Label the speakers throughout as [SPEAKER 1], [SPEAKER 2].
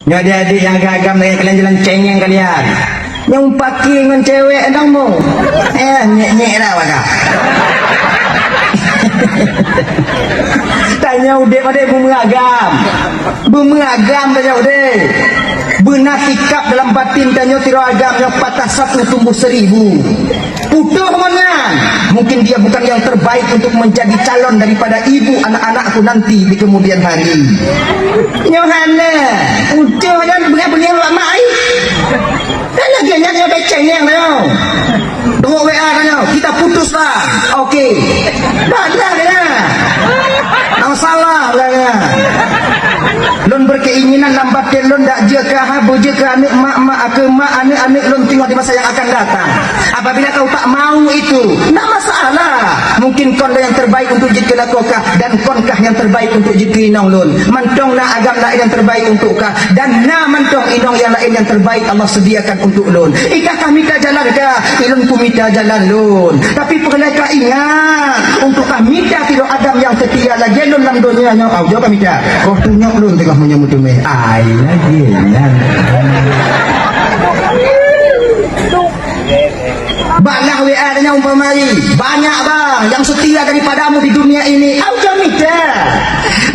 [SPEAKER 1] Ya adik-adik yang agam dengan jalan-jalan cengeng kalian. Yang pakai dengan cewek dong mo. Nyek-nyek dah bakal. Tanya udah pada beragam. Beragam tanya udah. Benar sikap dalam batin tanya tiro agam yang patah satu tumbuh 1000. Putuh mana? Mungkin dia bukan yang terbaik untuk menjadi calon daripada ibu anak-anakku nanti di kemudian hari. Nyohana, putuh dan benar-benar lama ai. Dan lagi yang beceng yang tanya. Tunggu WA tanya, kita putuslah. Okey. Badah dia. Salah lah. Lon berkeinginan lambat ke lon dak je ke habu je ke anak mak ke mak anak-anak lon tengok di masa yang akan datang. Apabila kau tak mau itu, tak masalah. Mungkin kon yang terbaik untuk jika lakokah dan konkah yang terbaik untuk jika inong lon. Mantong na agam lain yang terbaik untuk kah dan na mantong inong yang lain yang terbaik Allah sediakan untuk lon. Ikah kami tak jalan kah? Ilon ku minta jalan lon. Tapi perlu kah ingat untuk kami tak tidak adam yang setia lagi lon dalam dunia nya. Au jo kami tak. Kau tunyok lon tengah menyambut me. Ai lagi ya. Banyak WA dengan umpamai. Banyak bang yang setia daripadamu di dunia ini. Aujo mita.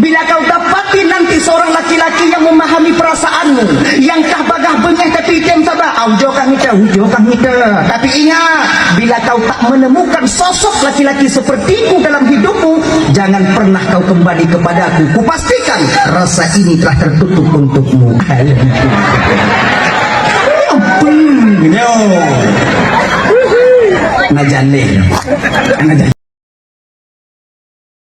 [SPEAKER 1] Bila kau dapati nanti seorang laki-laki yang memahami perasaanmu, yang tak bagah bengeh tapi tem sabar. Aujo kami tahu, ujo kami tahu. Tapi ingat, bila kau tak menemukan sosok laki-laki sepertiku dalam hidupmu, jangan pernah kau kembali kepadaku. Kupastikan rasa ini telah tertutup untukmu. Ngajalin.